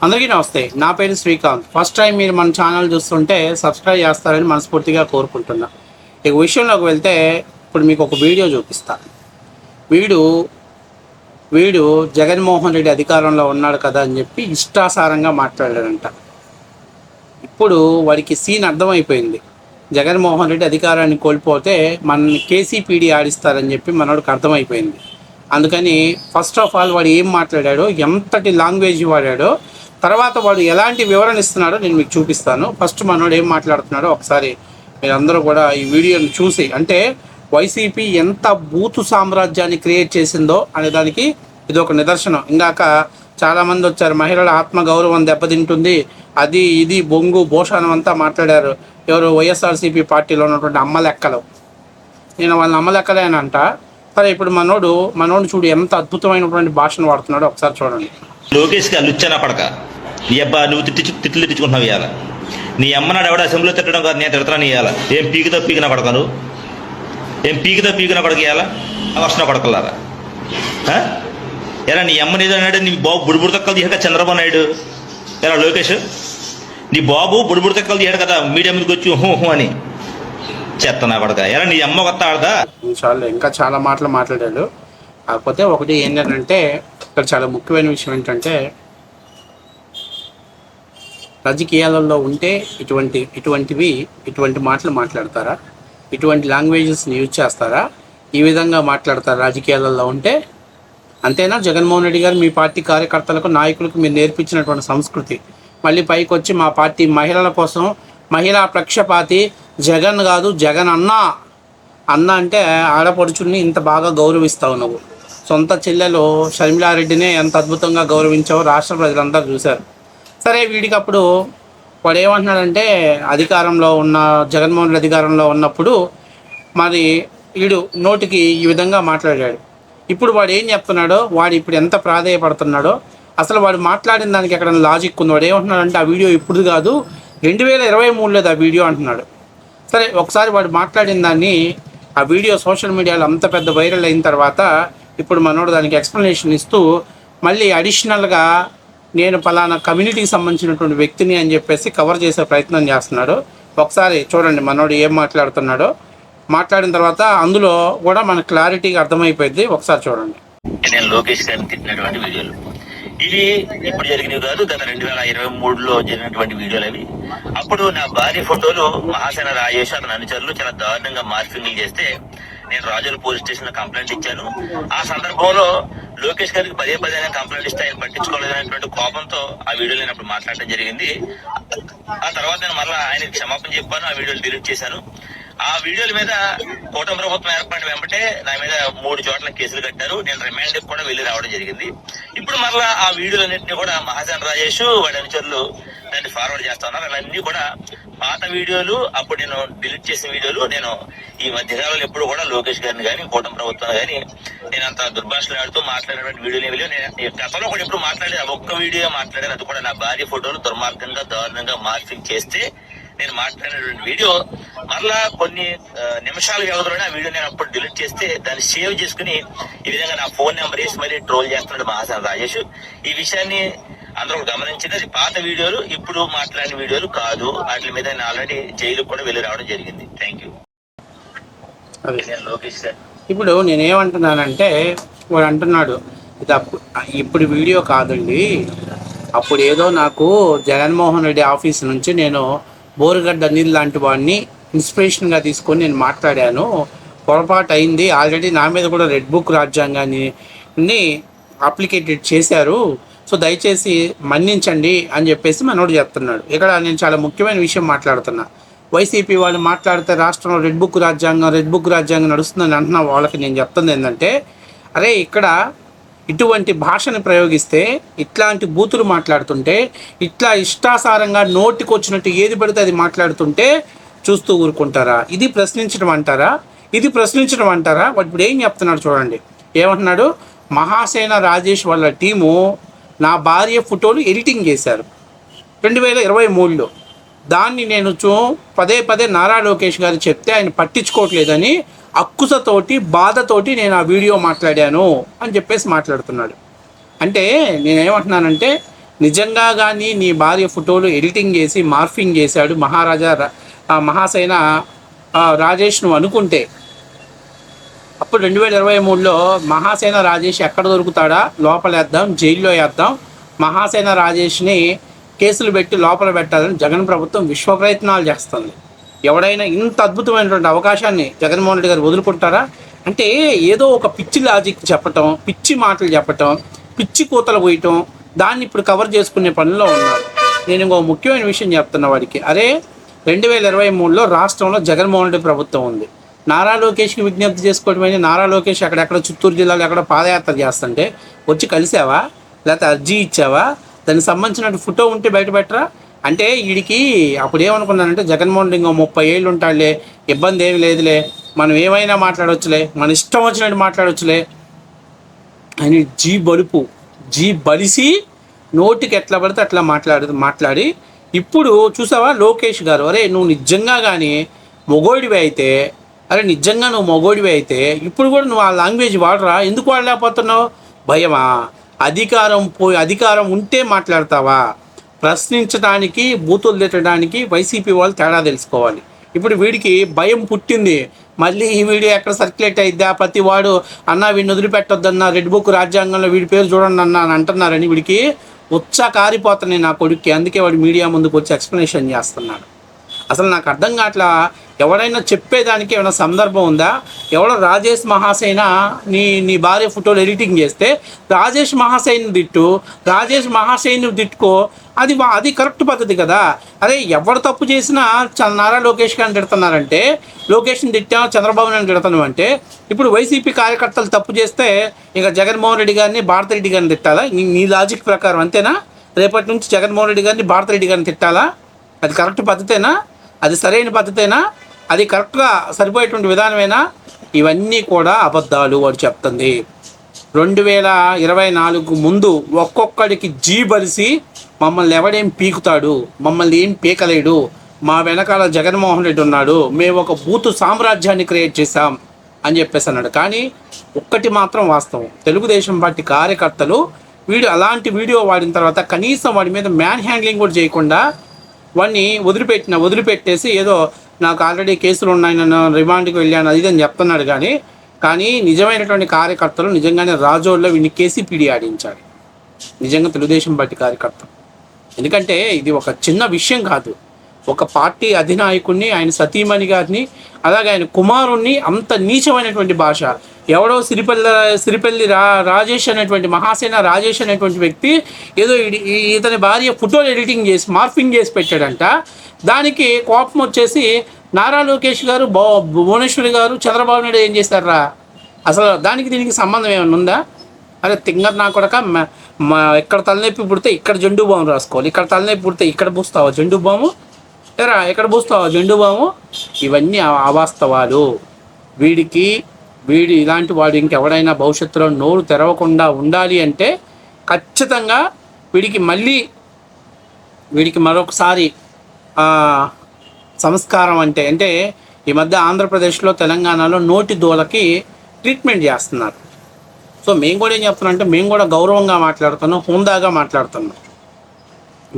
అందరికీ నమస్తే. నా పేరు శ్రీకాంత్. ఫస్ట్ టైం మీరు మన ఛానల్ చూస్తుంటే సబ్స్క్రైబ్ చేస్తారని మనస్ఫూర్తిగా కోరుకుంటున్నా. ఇక విషయంలోకి వెళ్తే ఇప్పుడు మీకు ఒక వీడియో చూపిస్తాను. వీడు జగన్మోహన్ రెడ్డి అధికారంలో ఉన్నాడు కదా అని చెప్పి ఇష్టాసారంగా మాట్లాడాడంట. ఇప్పుడు వాడికి సీన్ అర్థమైపోయింది. జగన్మోహన్ రెడ్డి అధికారాన్ని కోల్పోతే మనల్ని కేసీపీడీ ఆడిస్తారని చెప్పి మనోడికి అర్థమైపోయింది. అందుకని ఫస్ట్ ఆఫ్ ఆల్ వాడు ఏం మాట్లాడాడో, ఎంతటి లాంగ్వేజ్ వాడాడో, తర్వాత వాడు ఎలాంటి వివరణ ఇస్తున్నాడో నేను మీకు చూపిస్తాను. ఫస్ట్ మనోడు ఏం మాట్లాడుతున్నాడో ఒకసారి మీరందరూ కూడా ఈ వీడియోని చూసి, అంటే వైసీపీ ఎంత బూతు సామ్రాజ్యాన్ని క్రియేట్ చేసిందో అనే దానికి ఇది ఒక నిదర్శనం. ఇందాక చాలామంది వచ్చారు, మహిళల ఆత్మగౌరవం దెబ్బతింటుంది, అది ఇది బొంగు భోషానం అంతా మాట్లాడారు. ఎవరు వైఎస్ఆర్సీపీ పార్టీలో ఉన్నటువంటి అమ్మలెక్కలు. నేను వాళ్ళని అమ్మలెక్కలేనంట. సరే, ఇప్పుడు మనోడు చూడు ఎంత అద్భుతమైనటువంటి భాషను వాడుతున్నాడో ఒకసారి చూడండి. లోకేష్కి అల్లుచ్చానా పడక నీ అబ్బా నువ్వు తిట్లు తిట్టుకుంటున్నావు ఇవాళ. నీ అమ్మనాడు ఎవడ అసెంబ్లీలో తిట్టడం కాదు, నేను తిడతాను ఇవాళ. ఏం పీకినా పడకను, ఏం పీకినా పడక ఇవాళ వర్షన పడకలారా. ఎలా నీ అమ్మని ఏదన్నాడు, నీ బాబు బుడిబుడి తక్కలు తీసాడు చంద్రబాబు నాయుడు. ఎలా లోకేష్ నీ బాబు బుడిబుడి తక్కలు తీసాడు కదా మీడియా మీదకి వచ్చి హూ అని చెత్తనా పడక. ఎలా నీ అమ్మ కొత్త ఆడదా. ఇంకా చాలా మాటలు మాట్లాడాడు. కాకపోతే ఒకటి ఏంటంటే ఇక్కడ చాలా ముఖ్యమైన విషయం ఏంటంటే, రాజకీయాలలో ఉంటే ఇటువంటి మాటలు మాట్లాడతారా, ఇటువంటి లాంగ్వేజెస్ని యూజ్ చేస్తారా, ఈ విధంగా మాట్లాడతారా రాజకీయాలలో ఉంటే? అంతేనా జగన్మోహన్ రెడ్డి గారు మీ పార్టీ కార్యకర్తలకు నాయకులకు మీరు నేర్పించినటువంటి సంస్కృతి? మళ్ళీ పైకి వచ్చి మా పార్టీ మహిళల కోసం మహిళా పక్షపాతి జగన్ కాదు జగన్ అన్న అంటే ఆడపడుచుని ఇంత బాగా గౌరవిస్తావు నువ్వు. సొంత చెల్లెలు షర్మిలారెడ్డినే ఎంత అద్భుతంగా గౌరవించావో రాష్ట్ర ప్రజలంతా చూశారు. సరే, వీడికి అప్పుడు వాడు ఏమంటున్నాడంటే, అధికారంలో ఉన్న జగన్మోహన్ రెడ్డి అధికారంలో ఉన్నప్పుడు మరి వీడు నోటికి ఈ విధంగా మాట్లాడాడు. ఇప్పుడు వాడు ఏం చెప్తున్నాడో, వాడు ఇప్పుడు ఎంత ప్రాధేయపడుతున్నాడో, అసలు వాడు మాట్లాడిన దానికి ఎక్కడ లాజిక్ ఉంది. వాడు ఏమంటున్నాడంటే, ఆ వీడియో ఇప్పుడు కాదు 2023లో ఆ వీడియో అంటున్నాడు. సరే, ఒకసారి వాడు మాట్లాడిన దాన్ని, ఆ వీడియో సోషల్ మీడియాలో అంత పెద్ద వైరల్ అయిన తర్వాత ఇప్పుడు మనోడు దానికి ఎక్స్ప్లెనేషన్ ఇస్తూ మళ్ళీ అడిషనల్గా నేను పలానా కమ్యూనిటీకి సంబంధించినటువంటి వ్యక్తిని అని చెప్పేసి కవర్ చేసే ప్రయత్నం చేస్తున్నాడు. ఒకసారి చూడండి మనోడు ఏం మాట్లాడుతున్నాడో. మాట్లాడిన తర్వాత అందులో కూడా మనకు క్లారిటీగా అర్థమైపోయింది. ఒకసారి చూడండి. నేను లోకేష్ గారిని తిట్టినటువంటి వీడియోలు ఇవి ఇప్పుడు జరిగినవి కాదు, గత 2023లో జరిగినటువంటి వీడియోలు అవి. అప్పుడు నా భార్య ఫోటోలు మహాసేన రాజేష్ అతని అనుచరులు చాలా దారుణంగా మార్ఫింగ్లు చేస్తే నేను రాజోల పోలీస్ స్టేషన్ లో కంప్లైంట్ ఇచ్చాను. ఆ సందర్భంలో లోకేష్ గారికి పదే కంప్లైంట్ ఇస్తే ఆయన పట్టించుకోలేదనేటువంటి కోపంతో ఆ వీడియోలు నేను అప్పుడు మాట్లాడడం జరిగింది. ఆ తర్వాత నేను మళ్ళీ ఆయనకి క్షమాపణ చెప్పాను, ఆ వీడియోలు డిలీట్ చేశాను. ఆ వీడియోల మీద కూటమి ప్రభుత్వం ఏర్పడిన వెంబటే నా మీద 3 చోట్ల కేసులు కట్టారు. నేను రిమాండ్ కూడా వెళ్లి రావడం జరిగింది. ఇప్పుడు మరలా ఆ వీడియోలన్నింటినీ కూడా మహాసేన రాజేష్ వాడి అనుచరులు దాన్ని ఫార్వర్డ్ చేస్తా ఉన్నారు. అవన్నీ కూడా పాత వీడియోలు, అప్పుడు నేను డిలీట్ చేసిన వీడియోలు. నేను ఈ మధ్యకాలంలో ఎప్పుడు కూడా లోకేష్ గారిని కానీ కూటమి ప్రభుత్వం కానీ నేను అంత దుర్భాషలు ఆడుతూ మాట్లాడినటువంటి వీడియోలు నేను గతంలో కూడా ఎప్పుడు మాట్లాడేది ఒక్క వీడియో మాట్లాడాను. అది కూడా నా భార్య ఫోటోలు దుర్మార్గంగా దారుణంగా మార్ఫింగ్ చేస్తే నేను మాట్లాడినటువంటి వీడియో మరలా కొన్ని నిమిషాల వ్యవధిలోనే ఆ వీడియో నేను అప్పుడు డిలీట్ చేస్తే దాన్ని సేవ్ చేసుకుని ఈ విధంగా నా ఫోన్ నెంబర్ వేసి మళ్ళీ ట్రోల్ చేస్తున్నాడు మహాసేన రాజేష్. ఈ విషయాన్ని అందరూ గమనించింది. అది పాత వీడియోలు, ఇప్పుడు మాట్లాడిన వీడియోలు కాదు. వాటి మీద నేను ఆల్రెడీ జైలుకు కూడా వెళ్ళి రావడం జరిగింది. Thank you. లోకేష్ సార్, ఇప్పుడు నేనేమంటున్నానంటే, వాడు అంటున్నాడు ఇది ఇప్పుడు వీడియో కాదండి, అప్పుడు ఏదో నాకు జగన్మోహన్ రెడ్డి ఆఫీస్ నుంచి నేను బోరుగడ్డ అనిల్ లాంటి వాడిని ఇన్స్పిరేషన్గా తీసుకొని నేను మాట్లాడాను, పొరపాటు అయింది. ఆల్రెడీ నా మీద కూడా రెడ్ బుక్ రాజ్యాంగాన్ని అప్లికేటెడ్ చేశారు, సో దయచేసి మన్నించండి అని చెప్పేసి మనోడు చెప్తున్నాడు. ఇక్కడ నేను చాలా ముఖ్యమైన విషయం మాట్లాడుతున్నా. వైసీపీ వాళ్ళు మాట్లాడితే రాష్ట్రంలో రెడ్ బుక్ రాజ్యాంగం నడుస్తుందని అంటున్న వాళ్ళకి నేను చెప్తుంది ఏంటంటే, అరే ఇక్కడ ఇటువంటి భాషను ప్రయోగిస్తే, ఇట్లాంటి బూతులు మాట్లాడుతుంటే, ఇట్లా ఇష్టాసారంగా నోటికి వచ్చినట్టు ఏది పడితే అది మాట్లాడుతుంటే చూస్తూ ఊరుకుంటారా? ఇది ప్రశ్నించడం అంటారా? వాడు ఇప్పుడు ఏం చెప్తున్నాడు చూడండి. ఏమంటున్నాడు, మహాసేన రాజేష్ వాళ్ళ టీము నా భార్య ఫోటోలు ఎడిటింగ్ చేశారు 2023లో. దాన్ని నేను పదే నారా లోకేష్ గారు చెప్తే ఆయన పట్టించుకోవట్లేదని అక్కుసతోటి బాధతోటి నేను ఆ వీడియో మాట్లాడాను అని చెప్పేసి మాట్లాడుతున్నాడు. అంటే నేనేమంటున్నానంటే, నిజంగా కానీ నీ భార్య ఫోటోలు ఎడిటింగ్ చేసి మార్ఫింగ్ చేశాడు మహాసేన రాజేష్ నువ్వు అనుకుంటే, అప్పుడు 2023లో మహాసేన రాజేష్ ఎక్కడ దొరుకుతాడా, లోపలేద్దాం, జైల్లో వేద్దాం, మహాసేన రాజేష్ని కేసులు పెట్టి లోపల పెట్టాలని జగన్ ప్రభుత్వం విశ్వ ప్రయత్నాలు చేస్తుంది. ఎవడైనా ఇంత అద్భుతమైనటువంటి అవకాశాన్ని జగన్మోహన్ రెడ్డి గారు వదులుకుంటారా? అంటే ఏదో ఒక పిచ్చి లాజిక్ చెప్పటం, పిచ్చి మాటలు చెప్పటం, పిచ్చి కూతలు పోయటం, దాన్ని ఇప్పుడు కవర్ చేసుకునే పనిలో ఉన్నారు. నేను ఇంకో ముఖ్యమైన విషయం చెప్తున్నా వాడికి, అరే 2023లో రాష్ట్రంలో జగన్మోహన్ రెడ్డి ప్రభుత్వం ఉంది. నారా లోకేష్కి విజ్ఞప్తి చేసుకోవడమైనా, నారా లోకేష్ అక్కడెక్కడ చిత్తూరు జిల్లాలో ఎక్కడ పాదయాత్ర చేస్తుంటే వచ్చి కలిసావా, లేకపోతే అర్జీ ఇచ్చావా, దానికి సంబంధించిన ఫోటో ఉంటే బయట పెట్టరా? అంటే వీడికి అప్పుడు ఏమనుకున్నానంటే జగన్మోహన్ రెడ్డి ఇంకో 30 ఏళ్ళు ఉంటాడులే, ఇబ్బంది ఏమి లేదులే, మనం ఏమైనా మాట్లాడవచ్చులే, మన ఇష్టం వచ్చినట్టు మాట్లాడవచ్చులే అని జీ బలిసి నోటికి ఎట్లా పడితే అట్లా మాట్లాడి ఇప్పుడు చూసావా లోకేష్ గారు, అరే నువ్వు నిజంగా కానీ మొగోడివి అయితే, ఇప్పుడు కూడా నువ్వు ఆ లాంగ్వేజ్ వాడరా, ఎందుకు వాడలేకపోతున్నావు? భయమా? అధికారం ఉంటే మాట్లాడతావా? ప్రశ్నించడానికి, బూతులు తిట్టడానికి వైసీపీ వాళ్ళు తేడా తెలుసుకోవాలి. ఇప్పుడు వీడికి భయం పుట్టింది. మళ్ళీ ఈ వీడియో ఎక్కడ సర్క్యులేట్ అయిద్దా, ప్రతి వాడు అన్న వీడిని వదిలిపెట్టొద్దన్న, రెడ్ బుక్ రాజ్యాంగంలో వీడి పేరు చూడండి అన్న అని అంటున్నారని వీడికి కారిపోతున్నాయి నా కొడుక్కి. అందుకే వాడు మీడియా ముందుకు వచ్చి ఎక్స్ప్లెనేషన్ చేస్తున్నాడు. అసలు నాకు అర్థం కావట్లా, ఎవడైనా చెప్పేదానికి ఏమైనా సందర్భం ఉందా? ఎవడో రాజేష్ మహాసేన నీ భార్య ఫోటోలు ఎడిటింగ్ చేస్తే రాజేష్ మహాసేన్ తిట్టుకో, అది కరెక్ట్ పద్ధతి కదా. అరే ఎవరు తప్పు చేసినా నారా లోకేష్ గారిని తిడుతున్నారంటే, లోకేష్ని తిట్టా చంద్రబాబు నాయుడు తిడుతున్నాం అంటే, ఇప్పుడు వైసీపీ కార్యకర్తలు తప్పు చేస్తే ఇక జగన్మోహన్ రెడ్డి గారిని, భారతిరెడ్డి గారిని తిట్టాలా? నీ లాజిక్ ప్రకారం అంతేనా? రేపటి నుంచి జగన్మోహన్ రెడ్డి గారిని, భారతిరెడ్డి గారిని తిట్టాలా? అది కరెక్ట్ పద్ధతేనా? అది సరైన పద్ధతేనా? అది కరెక్ట్గా సరిపోయేటువంటి విధానమేనా? ఇవన్నీ కూడా అబద్ధాలు వాడు చెప్తుంది. 2024 ముందు ఒక్కొక్కడికి బలిసి మమ్మల్ని ఎవడేం పీకుతాడు, మమ్మల్ని ఏం పీకలేడు, మా వెనకాల జగన్మోహన్ రెడ్డి ఉన్నాడు, మేము ఒక బూతు సామ్రాజ్యాన్ని క్రియేట్ చేశాం అని చెప్పేసి అన్నాడు. కానీ ఒక్కటి మాత్రం వాస్తవం, తెలుగుదేశం పార్టీ కార్యకర్తలు అలాంటి వీడియో వాడిన తర్వాత కనీసం వాడి మీద మ్యాన్ హ్యాండ్లింగ్ కూడా చేయకుండా వాడిని వదిలిపెట్టేసి ఏదో నాకు ఆల్రెడీ కేసులు ఉన్నాయి, నన్ను రిమాండ్కి వెళ్ళాను అది అని చెప్తున్నాడు. కానీ నిజమైనటువంటి కార్యకర్తలు నిజంగానే రాజోల్లో వీడిని కేసీపీడీ ఆడించాడు, నిజంగా తెలుగుదేశం పార్టీ కార్యకర్తలు. ఎందుకంటే ఇది ఒక చిన్న విషయం కాదు. ఒక పార్టీ అధినాయకుడిని, ఆయన సతీమణి గారిని, అలాగే ఆయన కుమారుణ్ణి అంత నీచమైనటువంటి భాష, ఎవడో సిరిపల్లి రాజేష్ అనేటువంటి మహాసేన రాజేష్ అనేటువంటి వ్యక్తి ఏదో ఇతని భార్య ఫోటోలు ఎడిటింగ్ చేసి మార్ఫింగ్ చేసి పెట్టాడంట. దానికి కోపం వచ్చేసి నారా లోకేష్ గారు, భువనేశ్వరి గారు, చంద్రబాబు నాయుడు ఏం చేశారా? అసలు దీనికి సంబంధం ఏమైనా ఉందా? అరే తింగర్ నా కొడక, ఎక్కడ తలనొప్పి పుడితే ఇక్కడ జెండు బాము రాసుకోవాలి, ఇక్కడ తలనొప్పి పుడితే ఇక్కడ పూస్తావా జెండు బాము, ఎక్కడ పూస్తావా జెండు బాము? ఇవన్నీ అవాస్తవాలు. వీడు ఇలాంటి వాడు ఇంకెవడైనా భవిష్యత్తులో నోరు తెరవకుండా ఉండాలి అంటే ఖచ్చితంగా వీడికి మరొకసారి సంస్కారం అంటే ఈ మధ్య ఆంధ్రప్రదేశ్లో, తెలంగాణలో నోటి దూలకి ట్రీట్మెంట్ చేస్తున్నారు. సో మేము కూడా ఏం చెప్తున్నాం అంటే, మేము కూడా గౌరవంగా మాట్లాడుతున్నాం, హుందాగా మాట్లాడుతున్నాం.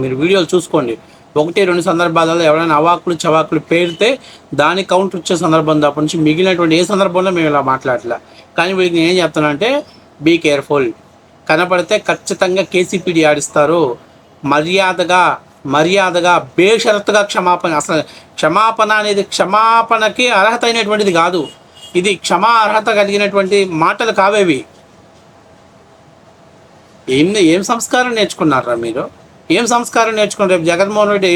మీరు వీడియోలు చూసుకోండి, 1-2 సందర్భాలలో ఎవరైనా అవాకులు చవాకులు పేరితే దానికి కౌంటర్ వచ్చే సందర్భం తప్ప నుంచి మిగిలినటువంటి ఏ సందర్భంలో మేము ఇలా మాట్లాడలే. కానీ వీడికి నేను ఏం చెప్తానంటే, బీ కేర్ఫుల్, కనపడితే ఖచ్చితంగా కేసీపీడీ ఆడిస్తారు. మర్యాదగా బేషరతుగా క్షమాపణ, అసలు క్షమాపణ అనేది క్షమాపణకి అర్హత అయినటువంటిది కాదు, ఇది అర్హత కలిగినటువంటి మాటలు కావేవి. ఏం సంస్కారం నేర్చుకున్నారా మీరు? ఏం సంస్కారం నేర్చుకున్నారు? రేపు జగన్మోహన్ రెడ్డి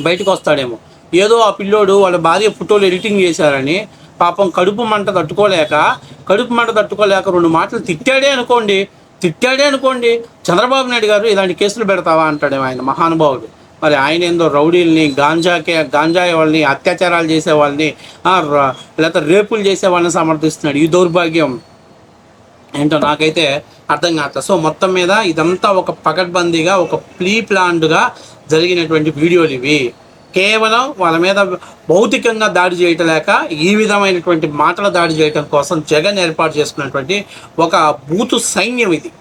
బయటకు వస్తాడేమో, ఏదో ఆ పిల్లోడు వాళ్ళ భార్య ఫోటోలు ఎడిటింగ్ చేశారని పాపం కడుపు మంట తట్టుకోలేక 2 మాటలు తిట్టాడే అనుకోండి, చంద్రబాబు నాయుడు గారు ఇలాంటి కేసులు పెడతావా అంటాడేమో ఆయన మహానుభావుడు. మరి ఆయన ఏందో రౌడీల్ని, గాంజాయి వాళ్ళని, అత్యాచారాలు చేసే వాళ్ళని, లేకపోతే రేపులు చేసే వాళ్ళని సమర్థిస్తున్నాడు. ఈ దౌర్భాగ్యం ఏంటో నాకైతే అర్థం కావట్లేదు. సో మొత్తం మీద ఇదంతా ఒక పకడ్బందీగా, ఒక ప్లాన్డ్గా జరిగినటువంటి వీడియోలు ఇవి. కేవలం వాళ్ళ మీద భౌతికంగా దాడి చేయటం లేక ఈ విధమైనటువంటి మాటల దాడి చేయటం కోసం జగన్ ఏర్పాటు చేసుకున్నటువంటి ఒక బూతు సైన్యం ఇది.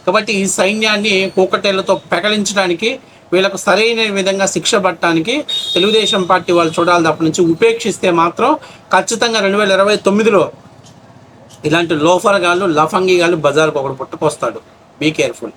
కాబట్టి ఈ సైన్యాన్ని కూకటేళ్లతో పెకలించడానికి, వీళ్ళకు సరైన విధంగా శిక్ష పట్టడానికి తెలుగుదేశం పార్టీ వాళ్ళు చూడాలి తప్ప నుంచి ఉపేక్షిస్తే మాత్రం ఖచ్చితంగా 2029లో ఇలాంటి లోఫర్ గాళ్ళు, లఫంగి గాళ్ళు బజార్కి ఒకడు పుట్టుకొస్తాడు. Be careful.